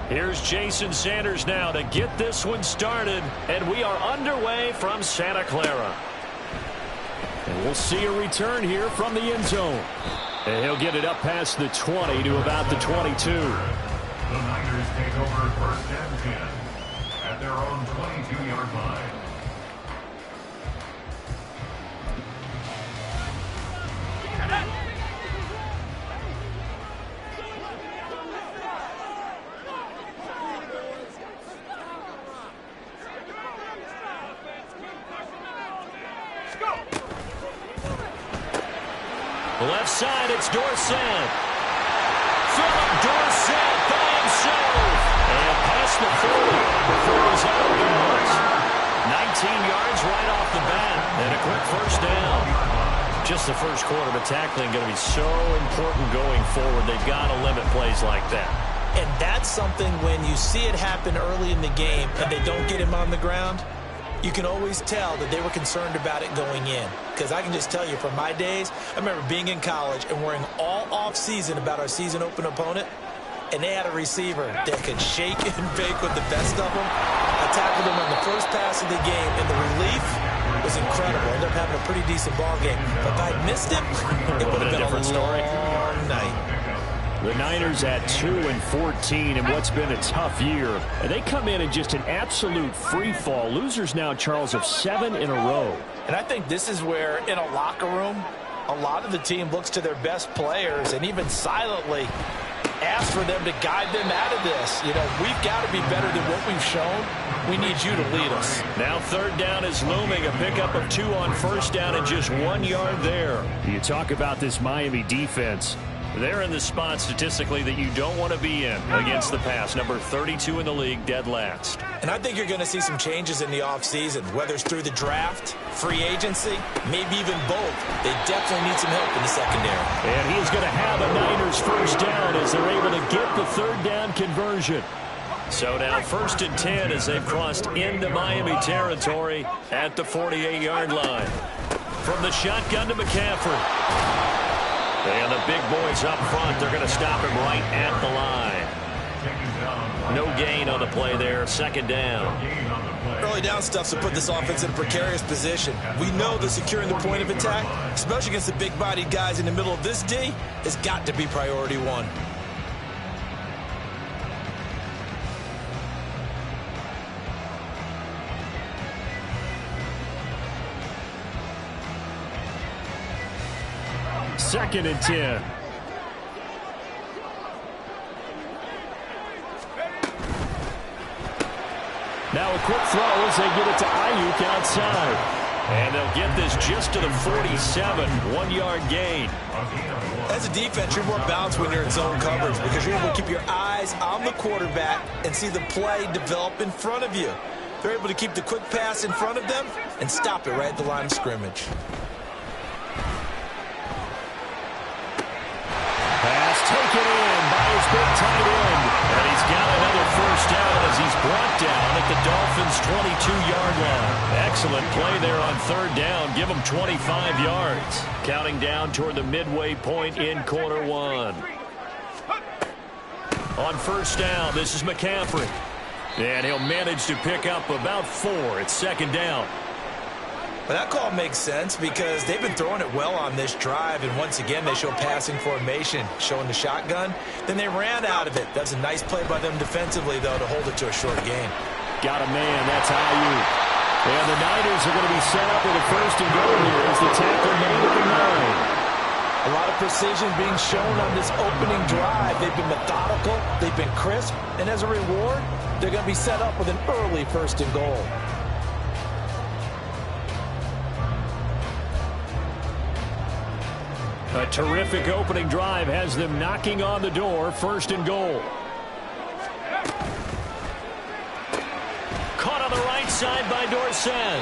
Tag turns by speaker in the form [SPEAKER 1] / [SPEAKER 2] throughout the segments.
[SPEAKER 1] Here's Jason Sanders now to get this one started, and we are underway from Santa Clara. And we'll see a return here from the end zone. And he'll get it up past the 20 to about the 22.
[SPEAKER 2] The Niners take over first and 10 at their own 22-yard line.
[SPEAKER 1] Left side, it's Dorsett. Philip Dorsett by himself. And past the 40 before he's out of bounds. 19 yards right off the bat. And a quick first down. Just the first quarter, but tackling going to be so important going forward. They've got to limit plays like that.
[SPEAKER 3] And that's something when you see it happen early in the game and they don't get him on the ground, you can always tell that they were concerned about it going in. Because I can just tell you from my days, I remember being in college and worrying all off-season about our season open opponent, and they had a receiver that could shake and bake with the best of them. I tackled him on the first pass of the game, and the relief was incredible. I ended up having a pretty decent ball game. But if I'd missed him, it would have been a different story. Night.
[SPEAKER 1] The Niners at 2-14 in what's been a tough year. And they come in just an absolute free fall. Losers now, Charles, of 7 in a row.
[SPEAKER 3] And I think this is where, in a locker room, a lot of the team looks to their best players and even silently asks for them to guide them out of this. You know, we've got to be better than what we've shown. We need you to lead us.
[SPEAKER 1] Now third down is looming. A pickup of 2 on first down and just 1 yard there. You talk about this Miami defense. They're in the spot statistically that you don't want to be in against the pass. Number 32 in the league, dead last.
[SPEAKER 3] And I think you're going to see some changes in the offseason, whether it's through the draft, free agency, maybe even both. They definitely need some help in the secondary.
[SPEAKER 1] And he's going to have a Niners first down as they're able to get the third down conversion. So now first and 10 as they've crossed into Miami territory at the 48-yard line. From the shotgun to McCaffrey. And the big boys up front, they're going to stop him right at the line. No gain on the play there, second down.
[SPEAKER 3] Early down stuff to put this offense in a precarious position. We know that securing the point of attack, especially against the big-bodied guys in the middle of this D, has got to be priority one.
[SPEAKER 1] Second and 10. Now a quick throw as they get it to Ayuk outside. And they'll get this just to the 47, 1 yard gain.
[SPEAKER 3] As a defense, you're more balanced when you're in zone coverage because you're able to keep your eyes on the quarterback and see the play develop in front of you. They're able to keep the quick pass in front of them and stop it right at the line of scrimmage.
[SPEAKER 1] Taken in by his big tight end. And he's got another first down as he's brought down at the Dolphins' 22-yard line. Excellent play there on third down. Give him 25 yards. Counting down toward the midway point in quarter one. On first down, this is McCaffrey. And he'll manage to pick up about 4. It's second down.
[SPEAKER 3] But that call makes sense because they've been throwing it well on this drive, and once again they show passing formation, showing the shotgun. Then they ran out of it. That's a nice play by them defensively, though, to hold it to a short game.
[SPEAKER 1] Got a man. That's Ayuk. And the Niners are going to be set up with a first and goal here as the tackle made at the 9.
[SPEAKER 3] A lot of precision being shown on this opening drive. They've been methodical, they've been crisp, and as a reward, they're going to be set up with an early first and goal.
[SPEAKER 1] A terrific opening drive has them knocking on the door, first and goal. Caught on the right side by Dorsett.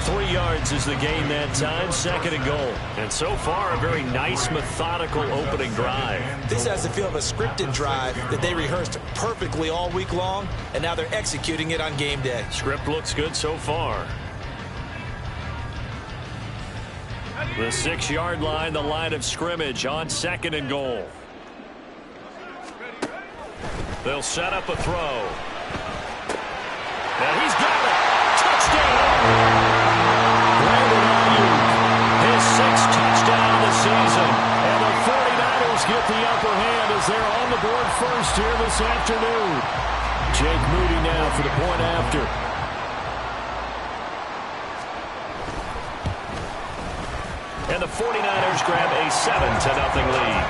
[SPEAKER 1] 3 yards is the gain that time, second and goal. And so far, a very nice, methodical opening drive.
[SPEAKER 3] This has the feel of a scripted drive that they rehearsed perfectly all week long, and now they're executing it on game day.
[SPEAKER 1] Script looks good so far. The 6-yard line, the line of scrimmage on 2nd and goal. They'll set up a throw. And he's got it. Touchdown. Brandon Ayuk, his 6th touchdown of the season. And the 49ers get the upper hand as they're on the board first here this afternoon. Jake Moody now for the point after. And the 49ers grab a 7-0 lead.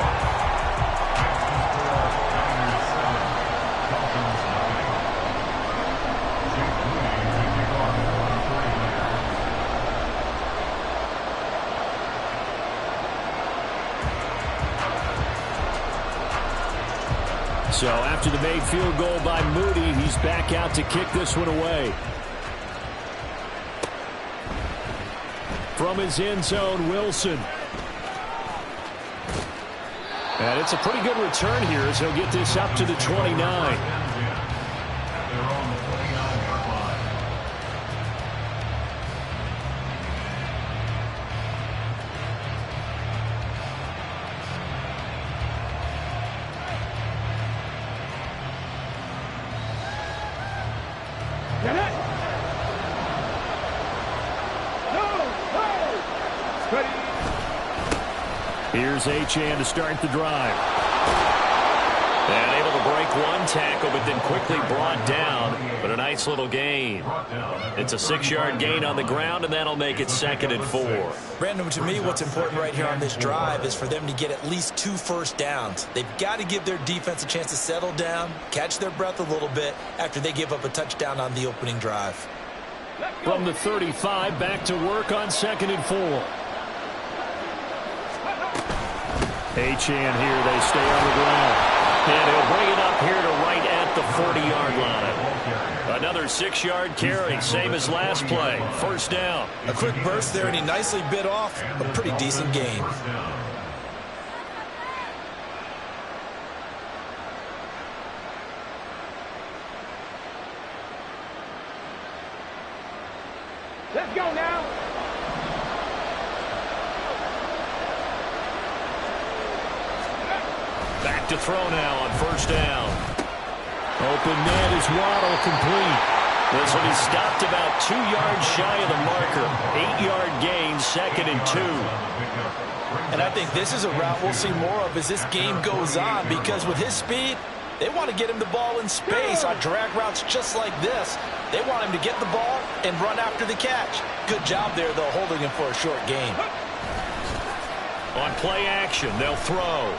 [SPEAKER 1] So after the made field goal by Moody, he's back out to kick this one away. From his end zone, Wilson. And it's a pretty good return here as he'll get this up to the 29. Here's Achane to start the drive. And able to break one tackle, but then quickly brought down. But a nice little gain. It's a 6-yard gain on the ground, and that'll make it 2nd and 4.
[SPEAKER 3] Brandon, to me, what's important right here on this drive is for them to get at least 2 first downs. They've got to give their defense a chance to settle down, catch their breath a little bit after they give up a touchdown on the opening drive.
[SPEAKER 1] From the 35, back to work on 2nd and 4. Achane here, they stay on the ground. And he'll bring it up here to right at the 40-yard line. Another 6-yard carry, same as last play. First down.
[SPEAKER 3] A quick burst there, and he nicely bit off a pretty decent gain.
[SPEAKER 4] Let's go now.
[SPEAKER 1] Back to throw now on first down. Open net is Waddle, complete. This one is stopped about 2 yards shy of the marker. 8-yard gain, 2nd and 2.
[SPEAKER 3] And I think this is a route we'll see more of as this game goes on, because with his speed, they want to get him the ball in space on drag routes just like this. They want him to get the ball and run after the catch. Good job there, though, holding him for a short gain.
[SPEAKER 1] On play action, they'll throw.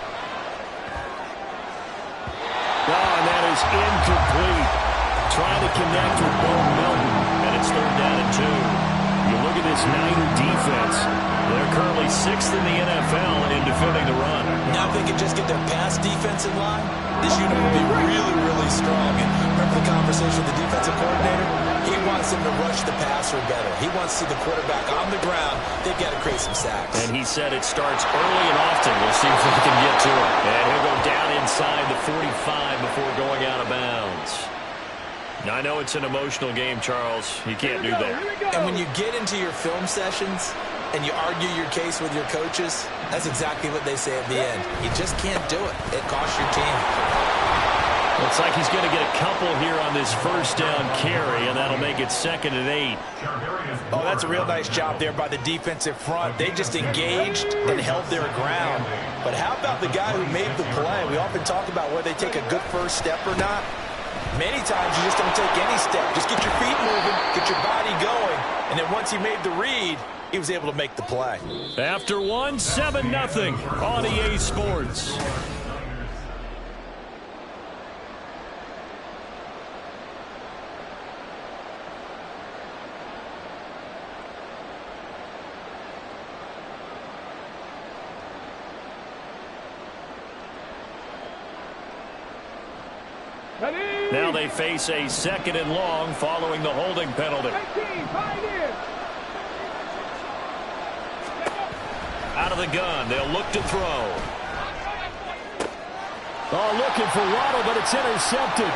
[SPEAKER 1] Oh, and that is incomplete. Trying to connect with Bo Melton, and it's 3rd down and 2. You look at this Niner defense. They're currently 6th in the NFL in defending the run.
[SPEAKER 3] Now if they can just get their pass defense in line, this unit will be really, really strong. And remember the conversation with the defensive coordinator? He wants them to rush the passer better. He wants to see the quarterback on the ground. They've got to create some sacks.
[SPEAKER 1] And he said it starts early and often. We'll see if they can get to it. And he'll go down inside the 45 before going out of bounds. Now, I know it's an emotional game, Charles. You can't do that.
[SPEAKER 3] And when you get into your film sessions and you argue your case with your coaches, that's exactly what they say at the end. You just can't do it. It costs your team.
[SPEAKER 1] Looks like he's going to get a couple here on this first down carry, and that'll make it 2nd and 8.
[SPEAKER 3] Oh, that's a real nice job there by the defensive front. They just engaged and held their ground. But how about the guy who made the play? We often talk about whether they take a good first step or not. Many times you just don't take any step. Just get your feet moving, get your body going, and then once he made the read, he was able to make the play.
[SPEAKER 1] After one, 7-0 on EA Sports. Now they face a 2nd and long following the holding penalty. Out of the gun, they'll look to throw. Oh, looking for Waddle, but it's intercepted.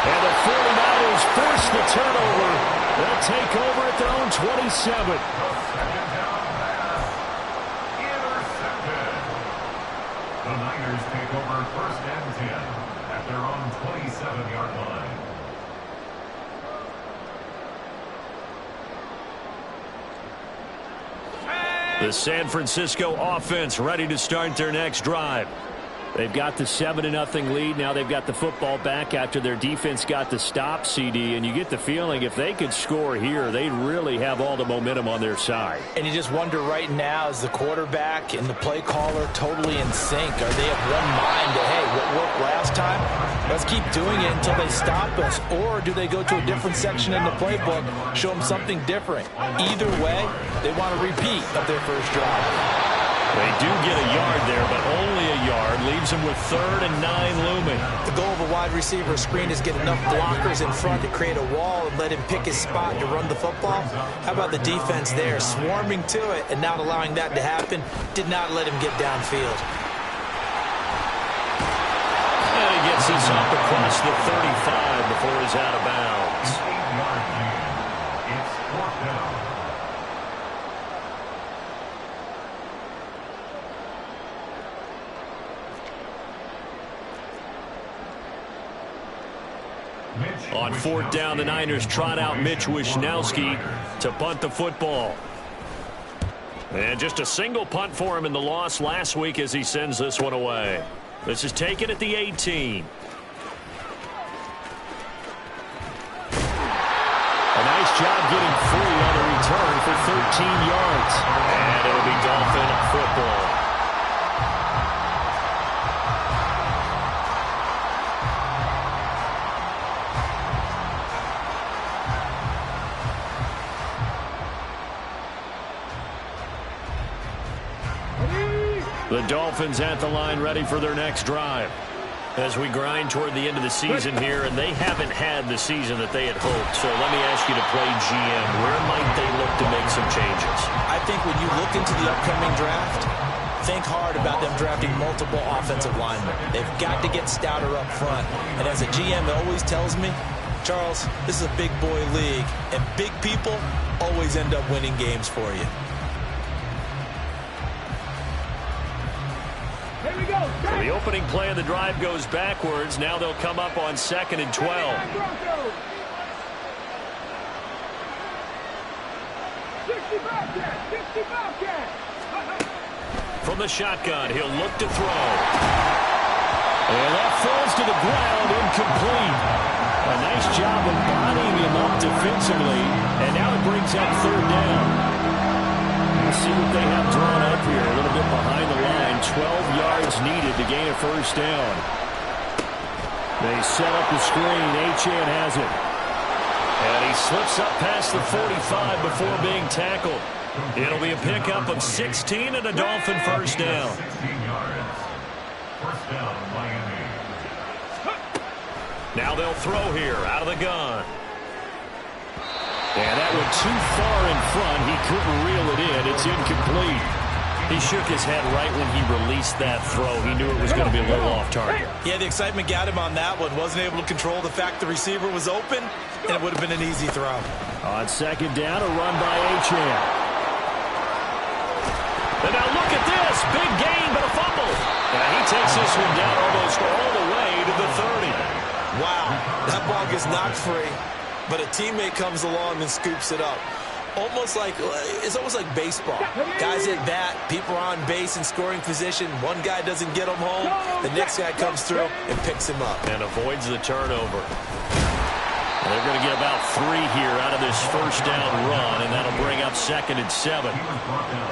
[SPEAKER 1] And the 49ers force the turnover They'll take over at their own 27.
[SPEAKER 2] The Niners take over 1st and 10 at their own 27-yard line.
[SPEAKER 1] The San Francisco offense ready to start their next drive. They've got the 7-0 lead. Now they've got the football back after their defense got the stop, CD. And you get the feeling if they could score here, they'd really have all the momentum on their side.
[SPEAKER 3] And you just wonder right now, is the quarterback and the play caller totally in sync? Are they of one mind that, hey, what worked last time, let's keep doing it until they stop us? Or do they go to a different section in the playbook, show them something different? Either way, they want a repeat of their first drive.
[SPEAKER 1] They do get a yard there, but only a yard. Leaves them with 3rd and 9 looming.
[SPEAKER 3] The goal of a wide receiver screen is get enough blockers in front to create a wall and let him pick his spot to run the football. How about the defense there, swarming to it and not allowing that to happen? Did not let him get downfield.
[SPEAKER 1] And he gets this up across the 35 before he's out of bounds.
[SPEAKER 2] 8-yard gain. It's 4th down.
[SPEAKER 1] On 4th down, the Niners trot out Mitch Wishnowski to punt the football. And just a single punt for him in the loss last week as he sends this one away. This is taken at the 18. A nice job getting free on the return for 13 yards. And it'll be Dolphin football. The Dolphins at the line ready for their next drive. As we grind toward the end of the season here, and they haven't had the season that they had hoped. So let me ask you to play GM. Where might they look to make some changes?
[SPEAKER 3] I think when you look into the upcoming draft, think hard about them drafting multiple offensive linemen. They've got to get stouter up front. And as a GM, it always tells me, Charles, this is a big boy league, and big people always end up winning games for you.
[SPEAKER 1] So the opening play of the drive goes backwards. Now they'll come up on 2nd and 12. From the shotgun, he'll look to throw. And that falls to the ground, incomplete. A nice job of bodying him up defensively. And now it brings up 3rd down. Let's see what they have drawn up here. A little bit behind the line. 12 yards needed to gain a 1st down. They set up the screen. Achane has it. And he slips up past the 45 before being tackled. It'll be a pickup of 16 and a Dolphin 1st down.
[SPEAKER 2] 16 yards. 1st down, Miami.
[SPEAKER 1] Now they'll throw here out of the gun. And that went too far in front. He couldn't reel it in. It's incomplete. He shook his head right when he released that throw. He knew it was going to be a little off target.
[SPEAKER 3] Yeah, the excitement got him on that one. Wasn't able to control the fact the receiver was open, and it would have been an easy throw.
[SPEAKER 1] On 2nd down, a run by Achane. And now look at this. Big gain, but a fumble. And he takes this one down almost all the way to the 30.
[SPEAKER 3] Wow, that ball gets knocked free, but a teammate comes along and scoops it up. It's almost like baseball. Guys at bat, people are on base in scoring position. One guy doesn't get him home. The next guy comes through and picks him up.
[SPEAKER 1] And avoids the turnover. They're going to get about 3 here out of this 1st down run, and that'll bring up 2nd and 7.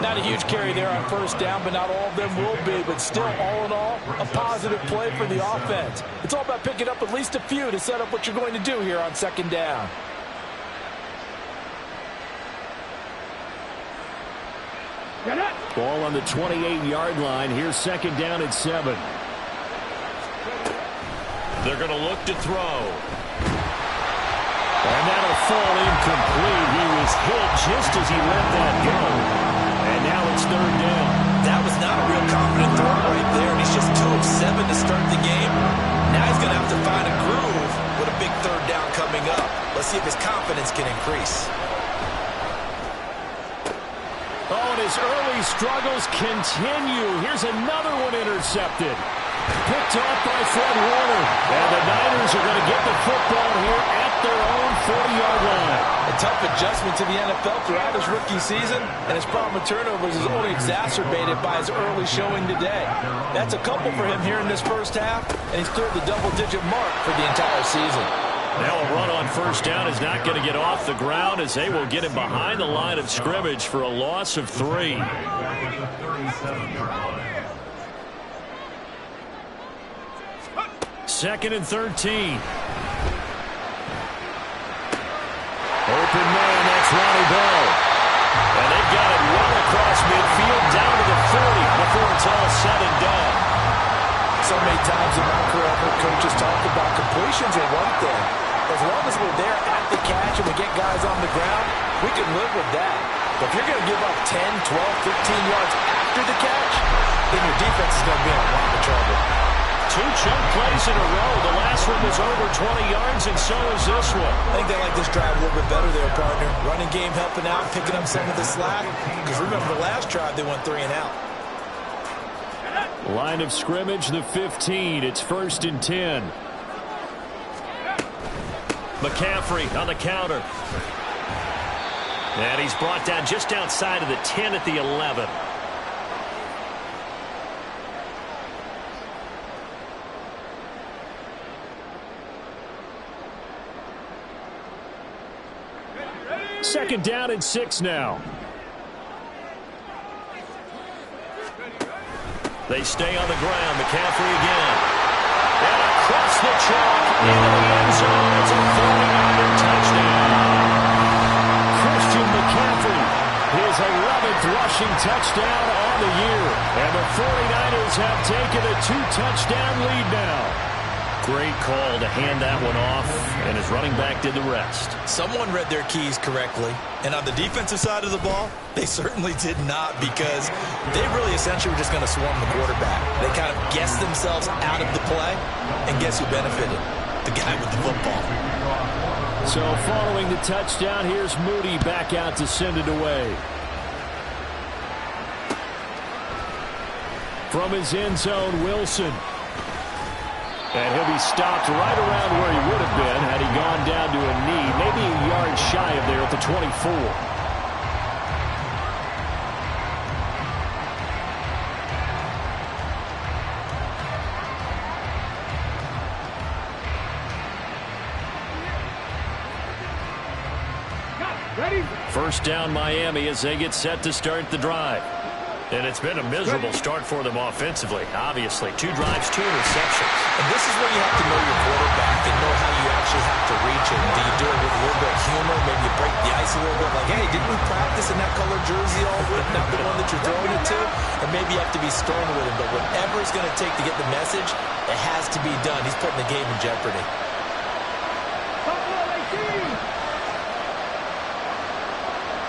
[SPEAKER 3] Not a huge carry there on 1st down, but not all of them will be. But still, all in all, a positive play for the offense. It's all about picking up at least a few to set up what you're going to do here on 2nd down.
[SPEAKER 1] Ball on the 28-yard line. Here's 2nd down and 7. They're going to look to throw. And that'll fall incomplete. He was hit just as he let that go. And now it's 3rd down.
[SPEAKER 3] That was not a real confident throw right there. And he's just 2 of 7 to start the game. Now he's going to have to find a groove with a big third down coming up. Let's see if his confidence can increase.
[SPEAKER 1] Oh, and his early struggles continue. Here's another one intercepted. Picked off by Fred Warner. And the Niners are going to get the football here at their own 40-yard line.
[SPEAKER 3] A tough adjustment to the NFL throughout his rookie season, and his problem with turnovers is only exacerbated by his early showing today. That's a couple for him here in this first half, and he's cleared the double-digit mark for the entire season.
[SPEAKER 1] Now a run on first down is not going to get off the ground as they will get him behind the line of scrimmage for a loss of 3. Second and 13. Open man, that's Ronnie Bell. And they've got it well across midfield down to the 40 before it's all said and done.
[SPEAKER 3] So many times in my career, I've heard coaches talk about completions are one thing. As long as we're there at the catch and we get guys on the ground, we can live with that. But if you're going to give up 10, 12, 15 yards after the catch, then your defense is going to be in a lot of trouble.
[SPEAKER 1] 2 chunk plays in a row. The last one was over 20 yards, and so is this one.
[SPEAKER 3] I think they like this drive a little bit better there, partner. Running game helping out, picking up some of the slack. Because remember, the last drive, they went 3 and out.
[SPEAKER 1] Line of scrimmage, the 15. It's first and 10. McCaffrey on the counter. And he's brought down just outside of the 10 at the 11. Second down and 6 now. They stay on the ground. McCaffrey again. And across the chalk into the end zone. It's a 49er touchdown. Christian McCaffrey, his 11th rushing touchdown on the year. And the 49ers have taken a 2-touchdown lead now. Great call to hand that one off, and his running back did the rest.
[SPEAKER 3] Someone read their keys correctly, and on the defensive side of the ball, they certainly did not, because they really essentially were just going to swarm the quarterback. They kind of guessed themselves out of the play, and guess who benefited? The guy with the football.
[SPEAKER 1] So following the touchdown, here's Moody back out to send it away. From his end zone, Wilson. And he'll be stopped right around where he would have been had he gone down to a knee, maybe a yard shy of there at the 24.
[SPEAKER 4] Ready?
[SPEAKER 1] First down Miami as they get set to start the drive. And it's been a miserable start for them offensively. Obviously, 2 drives, 2 interceptions.
[SPEAKER 3] And this is where you have to know your quarterback and know how you actually have to reach him. Do you do it with a little bit of humor? Maybe you break the ice a little bit. Like, hey, didn't we practice in that colored jersey all week? Not the one that you're throwing it to? And maybe you have to be stern with him. But whatever it's going to take to get the message, it has to be done. He's putting the game in jeopardy.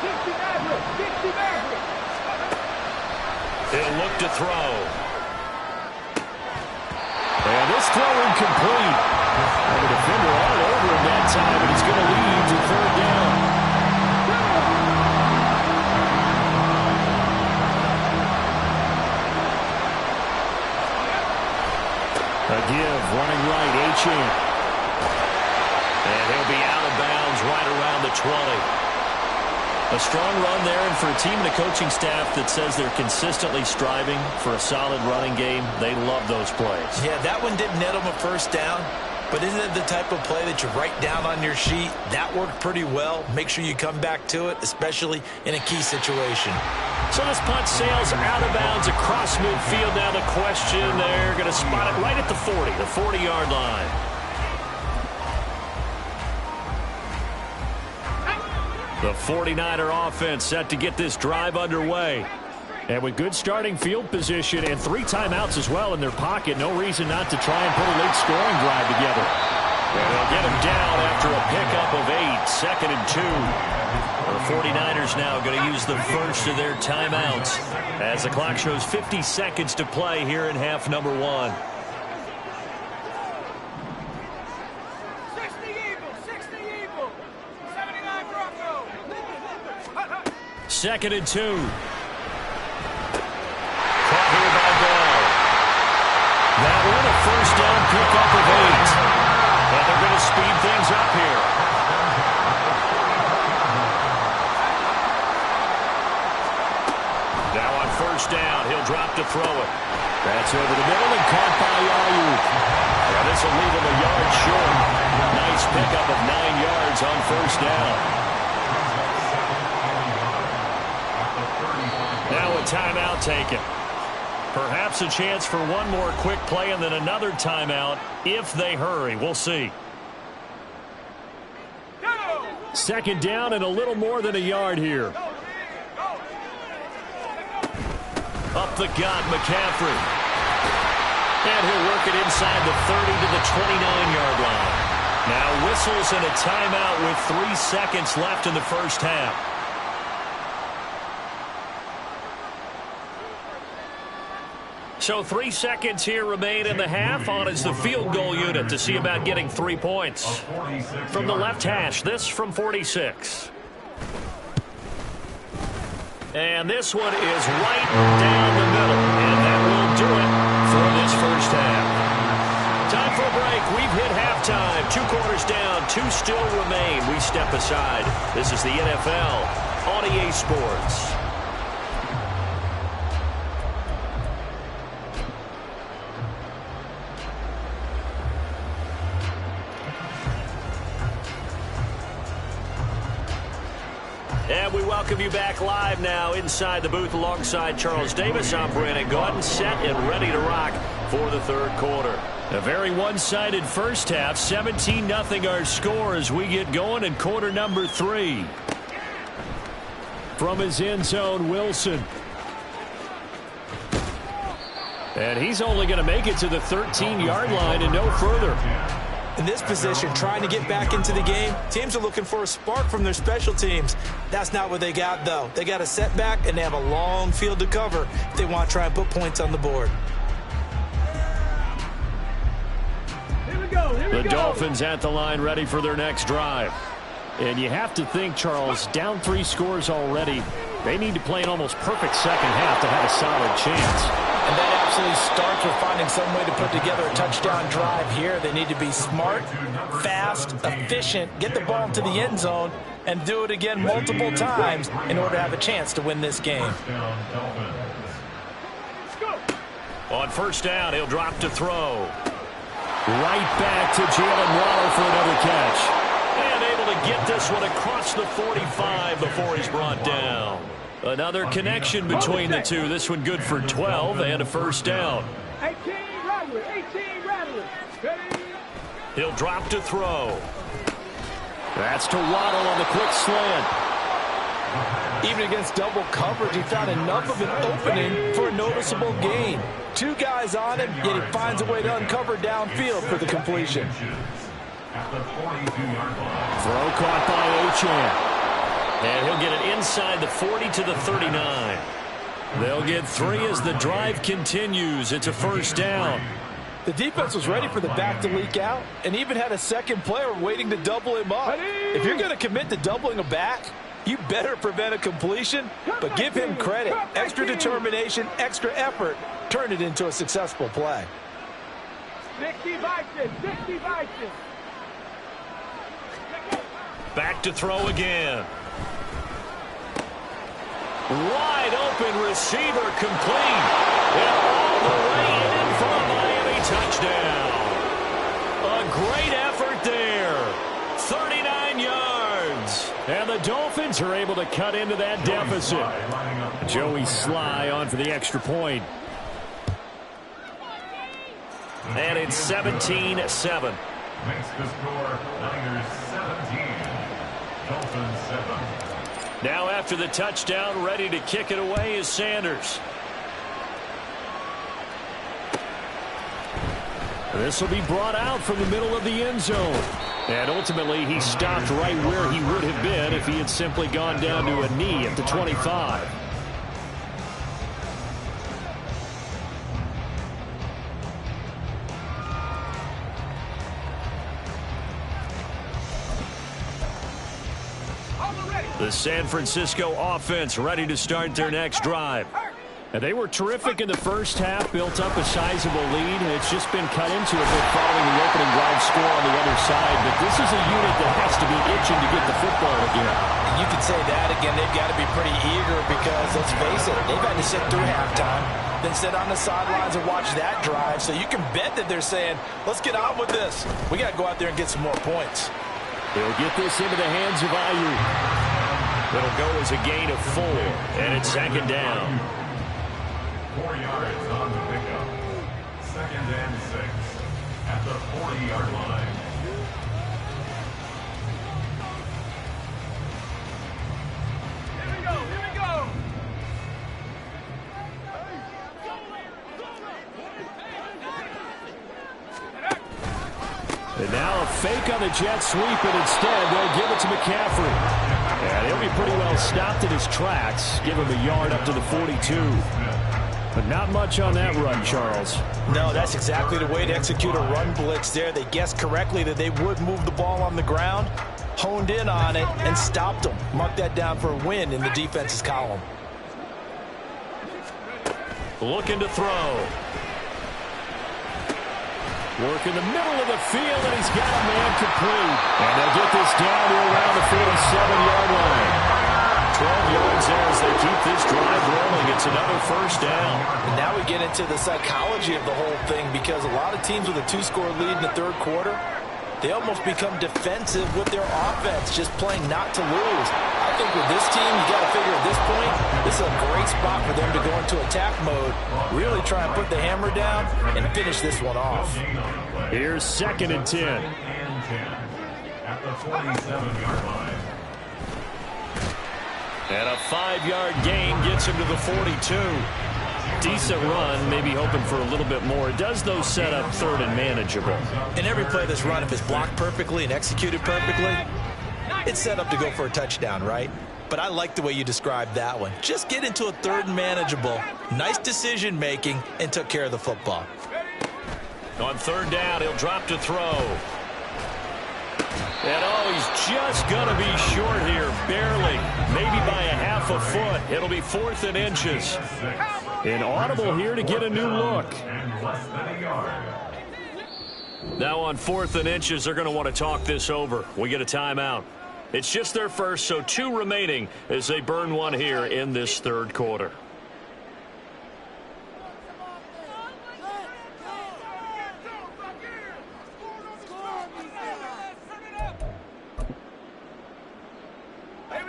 [SPEAKER 4] 60 Maverick.
[SPEAKER 1] He'll look to throw. And this throw incomplete. And the defender all over him that time, and he's going to lead to third down. A give, running right, Achane. And he'll be out of bounds right around the 20. A strong run there, and for a team and a coaching staff that says they're consistently striving for a solid running game, they love those plays.
[SPEAKER 3] Yeah, that one didn't net them a first down, but isn't it the type of play that you write down on your sheet? That worked pretty well. Make sure you come back to it, especially in a key situation.
[SPEAKER 1] So this punt sails out of bounds across midfield. Now the question, they're going to spot it right at the 40, the 40-yard line. The 49er offense set to get this drive underway. And with good starting field position and 3 timeouts as well in their pocket, no reason not to try and put a late scoring drive together. And they'll get him down after a pickup of 8, second and 2. The 49ers now going to use the first of their timeouts as the clock shows 50 seconds to play here in half number 1. 2nd and 2. Caught here by Bell. That one a first down pickup of 8. And they're going to speed things up here. Now on first down, he'll drop to throw it. That's over the middle and caught by Ayuk. Yeah, this will leave him a yard short. Nice pickup of 9 yards on first down. Now a timeout taken. Perhaps a chance for one more quick play and then another timeout if they hurry. We'll see. 2nd down and a little more than a yard here. Up the gut, McCaffrey. And he'll work it inside the 30 to the 29-yard line. Now whistles and a timeout with 3 seconds left in the first half. So 3 seconds here remain in the half. On is the field goal unit to see about getting 3 points. From the left hash, this from 46. And this one is right down the middle. And that will do it for this first half. Time for a break. We've hit halftime. 2 quarters down, 2 still remain. We step aside. This is the NFL on EA Sports. And we welcome you back live now inside the booth alongside Charles Davis. I'm Brandon Gaudin, set and ready to rock for the 3rd quarter. A very one-sided first half, 17-0 our score as we get going in quarter number 3. From his end zone, Wilson. And he's only going to make it to the 13-yard line and no further.
[SPEAKER 3] In this position, trying to get back into the game, teams are looking for a spark from their special teams. That's not what they got, though. They got a setback, and they have a long field to cover if they want to try and put points on the board.
[SPEAKER 4] Here we go.
[SPEAKER 1] The Dolphins at the line ready for their next drive. And you have to think, Charles, down 3 scores already. They need to play an almost perfect second half to have a solid chance.
[SPEAKER 3] And that absolutely starts with finding some way to put together a touchdown drive here. They need to be smart, fast, efficient, get the ball into the end zone, and do it again multiple times in order to have a chance to win this game.
[SPEAKER 1] On first down, he'll drop to throw. Right back to Jalen Waddle for another catch. And able to get this one across the 45 before he's brought down. Another connection between the two. This one good for 12 and a first down.
[SPEAKER 4] 18 Rattler.
[SPEAKER 1] He'll drop to throw. That's to Waddle on the quick slant.
[SPEAKER 3] Even against double coverage, he found enough of an opening for a noticeable gain. 2 guys on him, yet he finds a way to uncover downfield for the completion.
[SPEAKER 1] Throw caught by Achane. And he'll get it inside the 40 to the 39. They'll get 3 as the drive continues. It's a first down.
[SPEAKER 3] The defense was ready for the back to leak out and even had a second player waiting to double him up. If you're going to commit to doubling a back, you better prevent a completion, but give him credit. Extra determination, extra effort, turn it into a successful play.
[SPEAKER 4] 60 Vikings.
[SPEAKER 1] Back to throw again. Wide open receiver complete. And all the way in for a Miami touchdown. A great effort there. 39 yards. And the Dolphins are able to cut into that deficit. Joey Sly on for the extra point. And it's 17-7.
[SPEAKER 2] Makes the score Niners 17. Dolphins 7.
[SPEAKER 1] Now after the touchdown, ready to kick it away is Sanders. This will be brought out from the middle of the end zone. And ultimately, he stopped right where he would have been if he had simply gone down to a knee at the 25.
[SPEAKER 4] Ready.
[SPEAKER 1] The San Francisco offense ready to start their next drive. And they were terrific in the first half, built up a sizable lead, and it's just been cut into a bit following the opening drive score on the other side. But this is a unit that has to be itching to get the football again.
[SPEAKER 3] You could say that again. They've got to be pretty eager because, let's face it, they've had to sit through halftime, then sit on the sidelines and watch that drive. So you can bet that they're saying, let's get on with this. We got to go out there and get some more points.
[SPEAKER 1] They'll get this into the hands of Ayuk. It'll go as a gain of 4, and it's second down.
[SPEAKER 2] 4 yards on the pickup. 2nd and 6 at the 40-yard line.
[SPEAKER 4] Here we go. Here we go.
[SPEAKER 1] And now a fake on the jet sweep, and instead they'll give it to McCaffrey. And he'll be pretty well stopped in his tracks. Give him a yard up to the 42. But not much on that run, Charles.
[SPEAKER 3] No, that's exactly the way to execute a run blitz there. They guessed correctly that they would move the ball on the ground, honed in on it, and stopped them. Mark that down for a win in the defense's column.
[SPEAKER 1] Looking to throw. Work in the middle of the field, and he's got a man complete. And they'll get this down to around the 47-yard line. 12 yards there as they keep this drive rolling. It's another first down.
[SPEAKER 3] And now we get into the psychology of the whole thing, because a lot of teams with a 2-score lead in the third quarter, they almost become defensive with their offense, just playing not to lose. I think with this team, you got to figure at this point, this is a great spot for them to go into attack mode, really try and put the hammer down and finish this one off.
[SPEAKER 1] Here's 2nd and 10.
[SPEAKER 2] At the 47-yard line.
[SPEAKER 1] And a 5-yard gain gets him to the 42. Decent run, maybe hoping for a little bit more. It does, though, set up 3rd and manageable.
[SPEAKER 3] In every play that's run, if it's blocked perfectly and executed perfectly, it's set up to go for a touchdown, right? But I like the way you described that one. Just get into a 3rd and manageable, nice decision-making, and took care of the football.
[SPEAKER 1] On 3rd down, he'll drop to throw. And, oh, he's just going to be short here, barely, maybe by a half a foot. It'll be 4th and inches. An audible here to get a new look. Now on 4th and inches, they're going to want to talk this over. We get a timeout. It's just their first, so 2 remaining as they burn one here in this third quarter.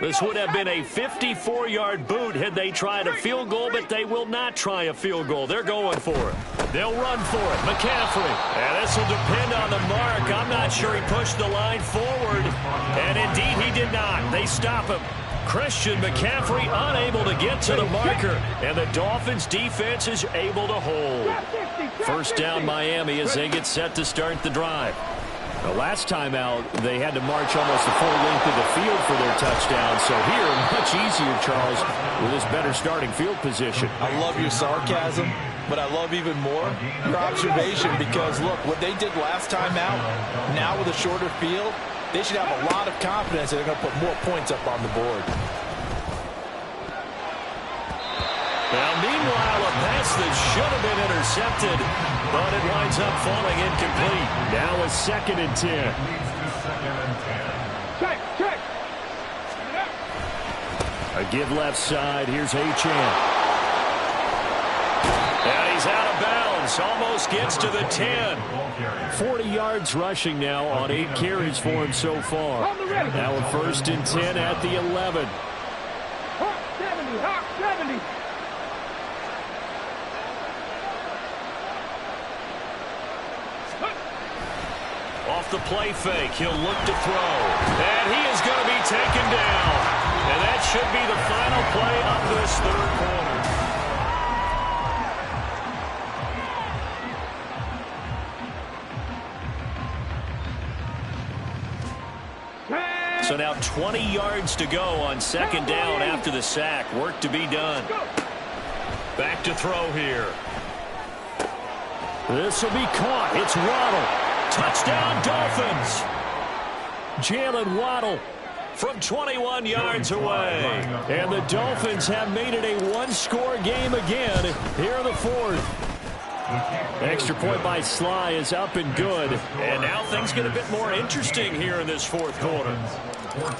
[SPEAKER 1] This would have been a 54-yard boot had they tried a field goal, but they will not try a field goal. They're going for it. They'll run for it. McCaffrey. And this will depend on the mark. I'm not sure he pushed the line forward. And indeed, he did not. They stop him. Christian McCaffrey unable to get to the marker. And the Dolphins' defense is able to hold. First down, Miami, as they get set to start the drive. The last time out, they had to march almost the full length of the field for their touchdown. So here, much easier, Charles, with this better starting field position.
[SPEAKER 3] I love your sarcasm, but I love even more your observation, because, look, what they did last time out, now with a shorter field, they should have a lot of confidence that they're going to put more points up on the board.
[SPEAKER 1] Now, meanwhile, a pass that should have been intercepted, but it winds up falling incomplete. Now a 2nd and 10.
[SPEAKER 4] Check, check.
[SPEAKER 1] A give left side. Here's Achane. And he's out of bounds. Almost gets to the 10. 40 yards rushing now on 8 carries for him so far. Now a 1st and 10 at the 11.
[SPEAKER 4] Hawk 70, Hawk 70.
[SPEAKER 1] Off the play fake, he'll look to throw. And he is going to be taken down. And that should be the final play of this third quarter. So now 20 yards to go on 2nd down after the sack. Work to be done. Back to throw here. This will be caught. It's Waddle. Touchdown, Dolphins. Jalen Waddle from 21 yards away. And the Dolphins have made it a one-score game again here in the fourth. Extra point by Sly is up and good. And now things get a bit more interesting here in this fourth quarter.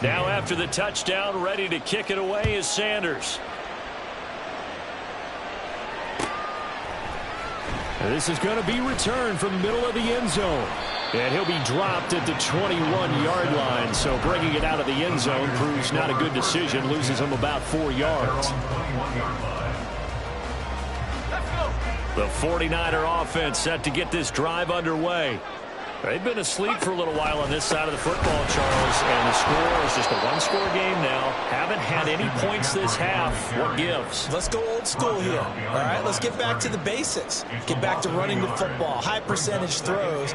[SPEAKER 1] Now after the touchdown, ready to kick it away is Sanders. This is going to be returned from the middle of the end zone. And he'll be dropped at the 21-yard line. So bringing it out of the end zone proves not a good decision. Loses him about 4 yards. The 49er offense set to get this drive underway. They've been asleep for a little while on this side of the football, Charles, and the score is just a one-score game now. Haven't had any points this half. What gives?
[SPEAKER 3] Let's go old school here. All right, let's get back to the basics. Get back to running the football, high percentage throws.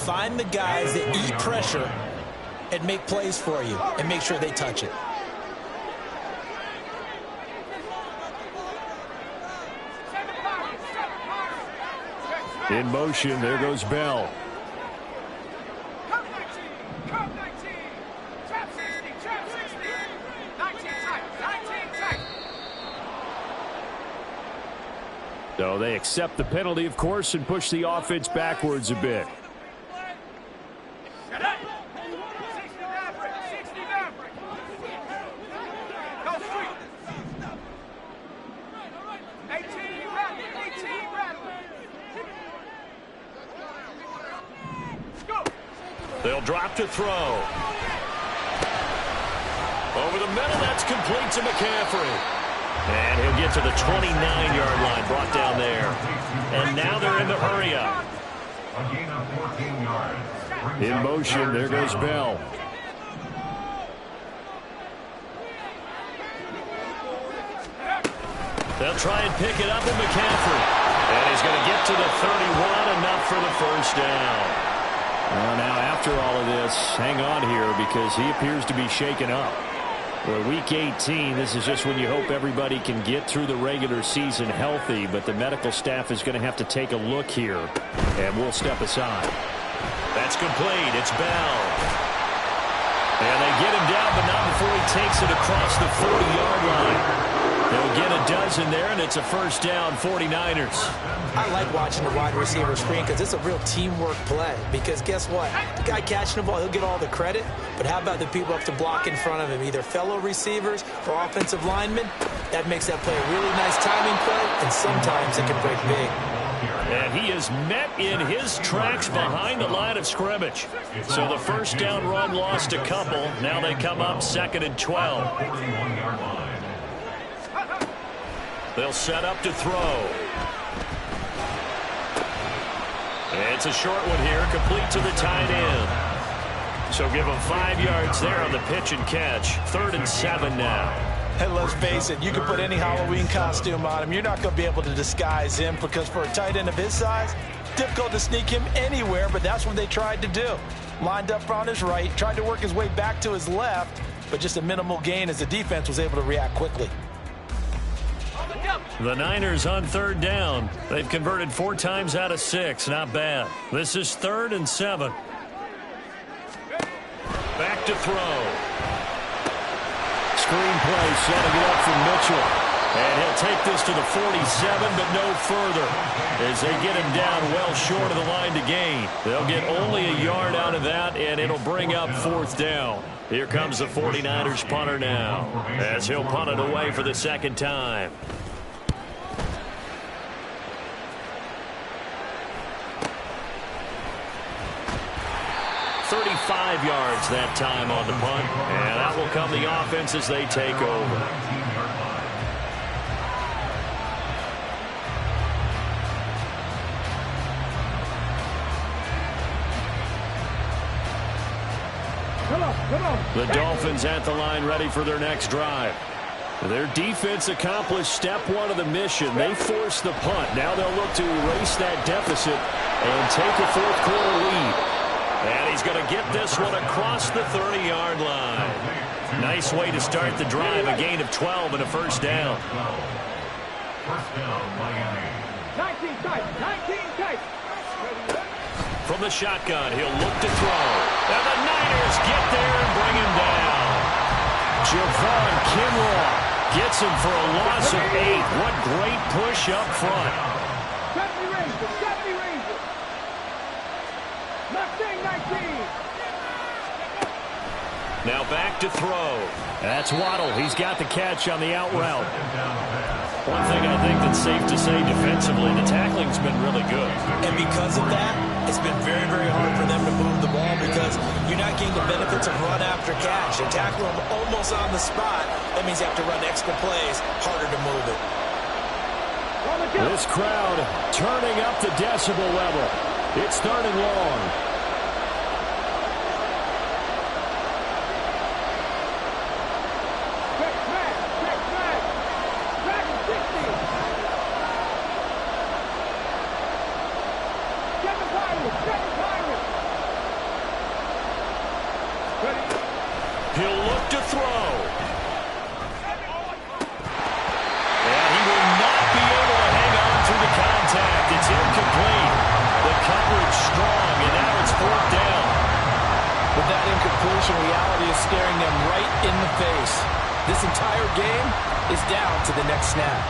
[SPEAKER 3] Find the guys that eat pressure and make plays for you and make sure they touch it.
[SPEAKER 1] In motion, there goes Bell. So they accept the penalty, of course, and push the offense backwards a bit. They'll drop to throw. Over the middle, that's complete to McCaffrey. And he'll get to the 29-yard line, brought down there. And now they're in the hurry-up. In motion, there goes Bell. They'll try and pick it up with McCaffrey. And he's going to get to the 31, enough for the first down. Well, now, after all of this, hang on here because he appears to be shaken up. Well, Week 18, this is just when you hope everybody can get through the regular season healthy, but the medical staff is going to have to take a look here, and we'll step aside. That's complete. It's Bell. And they get him down, but not before he takes it across the 40-yard line. They'll get a dozen there, and it's a first down, 49ers.
[SPEAKER 3] I like watching the wide receiver screen because it's a real teamwork play. Because guess what? The guy catching the ball, he'll get all the credit. But how about the people up to block in front of him, either fellow receivers or offensive linemen? That makes that play a really nice timing play, and sometimes it can break big.
[SPEAKER 1] And he is met in his tracks behind the line of scrimmage. So the first down run lost a couple. Now they come up 2nd and 12. They'll set up to throw. It's a short one here, complete to the tight end. So give him 5 yards there on the pitch and catch. 3rd and 7 now.
[SPEAKER 3] And let's face it, you can put any Halloween costume on him. You're not going to be able to disguise him because for a tight end of his size, difficult to sneak him anywhere, but that's what they tried to do. Lined up on his right, tried to work his way back to his left, but just a minimal gain as the defense was able to react quickly.
[SPEAKER 1] The Niners on 3rd down. They've converted 4 times out of 6. Not bad. This is 3rd and 7. Back to throw. Screen play setting it up for Mitchell. And he'll take this to the 47, but no further. As they get him down well short of the line to gain. They'll get only a yard out of that, and it'll bring up 4th down. Here comes the 49ers punter now, as he'll punt it away for the 2nd time. 35 yards that time on the punt, and that will come the offense as they take over. The Dolphins at the line ready for their next drive. Their defense accomplished step 1 of the mission. They forced the punt. Now they'll look to erase that deficit and take a 4th quarter lead. And he's going to get this one across the 30-yard line. Nice way to start the drive. A gain of 12 and a first down.
[SPEAKER 2] First down, Miami.
[SPEAKER 4] 19 tight.
[SPEAKER 1] From the shotgun, he'll look to throw. And the Niners get there and bring him down. Javon Kinlaw gets him for a loss of 8. What great push up front.
[SPEAKER 4] 70 Rangers, 70 Rangers. Mustang 19.
[SPEAKER 1] Now back to throw. That's Waddle. He's got the catch on the out route. One thing I think that's safe to say defensively, the tackling's been really good.
[SPEAKER 3] And because of that, it's been very, very hard for them to move the ball because you're not getting the benefits of run after catch. They tackle them almost on the spot. That means you have to run extra plays, harder to move it.
[SPEAKER 1] This crowd turning up the decibel level. It's starting long. He'll look to throw. And he will not be able to hang on through the contact. It's incomplete. The coverage strong, and now it's 4th down.
[SPEAKER 3] With that incompletion, reality is staring them right in the face. This entire game is down to the next snap.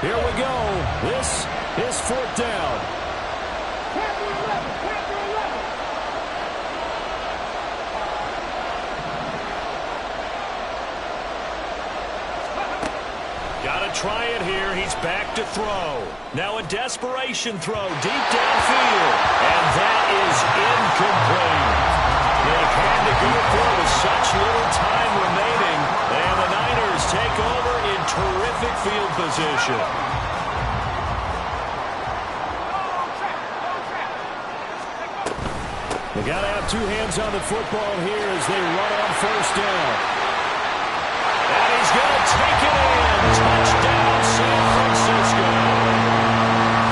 [SPEAKER 1] Here we go. This is 4th down.
[SPEAKER 4] Panther 11, Panther 11.
[SPEAKER 1] Gotta try it here. He's back to throw. Now a desperation throw deep downfield. And that is incomplete. They had to go for it with such little time remaining. And the Niners take over in terrific field position. They got to have 2 hands on the football here as they run on 1st down. And he's going to take it in. Touchdown, San Francisco.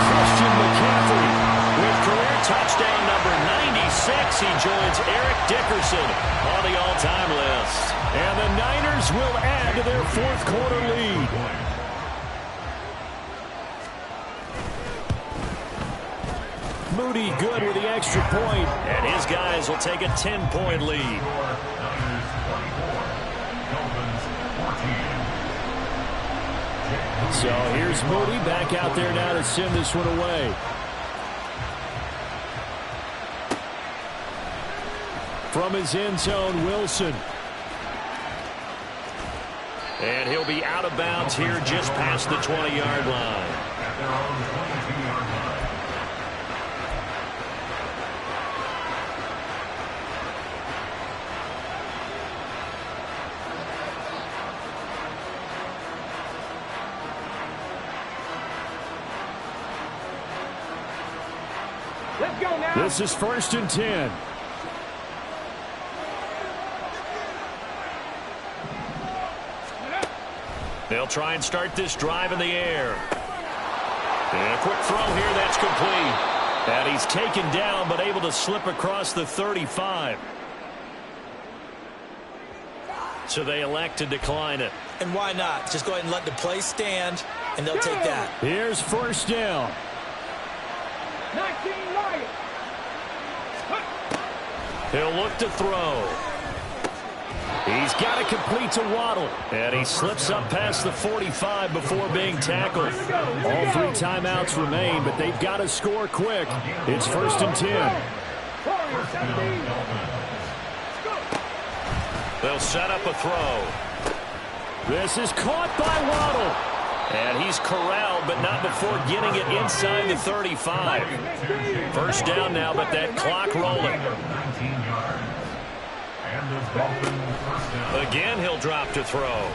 [SPEAKER 1] Christian McCaffrey with career touchdown number 96. He joins Eric Dickerson on the all-time list. And the Niners will add to their 4th quarter lead. Moody good with the extra point, and his guys will take a 10-point lead. So here's Moody back out there now to send this one away. From his end zone, Wilson. And he'll be out of bounds here just past the 20-yard line.
[SPEAKER 2] At their own 22-yard line.
[SPEAKER 4] Let's go now.
[SPEAKER 1] This is 1st and 10. They'll try and start this drive in the air. And a quick throw here, that's complete. And he's taken down, but able to slip across the 35. So they elect to decline it.
[SPEAKER 3] And why not? Just go ahead and let the play stand, and they'll take that.
[SPEAKER 1] Here's 1st down.
[SPEAKER 4] 19 Lions.
[SPEAKER 1] He'll look to throw. He's got it complete to Waddle. And he slips up past the 45 before being tackled. All 3 timeouts remain, but they've got to score quick. It's 1st and 10. They'll set up a throw. This is caught by Waddle. And he's corralled, but not before getting it inside the 35. 1st down now, but that clock rolling. Again, he'll drop to throw.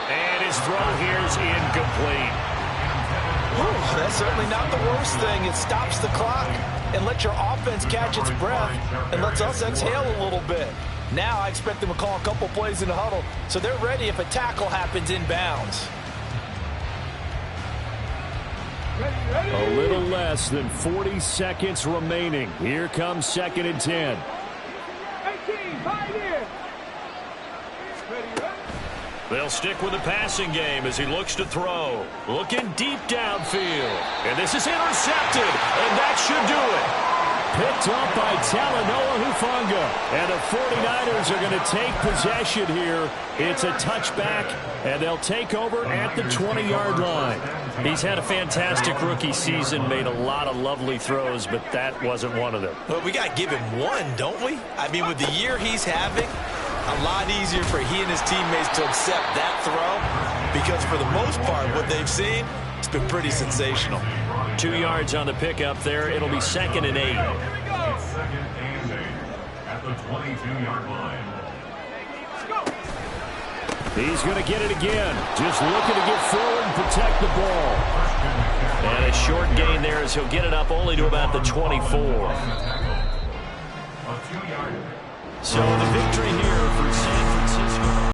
[SPEAKER 1] And his throw here's incomplete.
[SPEAKER 3] Whew, that's certainly not the worst thing. It stops the clock and lets your offense catch its breath and lets us exhale a little bit. Now I expect them to call a couple plays in the huddle so they're ready if a tackle happens inbounds.
[SPEAKER 1] A little less than 40 seconds remaining. Here comes 2nd and 10.
[SPEAKER 4] 18, 5 in.
[SPEAKER 1] They'll stick with the passing game as he looks to throw. Looking deep downfield. And this is intercepted, and that should do it. Picked up by Talanoa Hufanga. And the 49ers are going to take possession here. It's a touchback, and they'll take over at the 20-yard line. He's had a fantastic rookie season, made a lot of lovely throws, but that wasn't one of them.
[SPEAKER 3] Well, we got to give him one, don't we? I mean, with the year he's having, a lot easier for he and his teammates to accept that throw because for the most part, what they've seen, it's been pretty sensational.
[SPEAKER 1] 2 yards on the pickup there. It'll be 2nd and 8.
[SPEAKER 2] It's 2nd and 8 at the 22-yard line.
[SPEAKER 1] He's going to get it again. Just looking to get forward and protect the ball. And a short gain there as he'll get it up only to about the 24. So the victory here for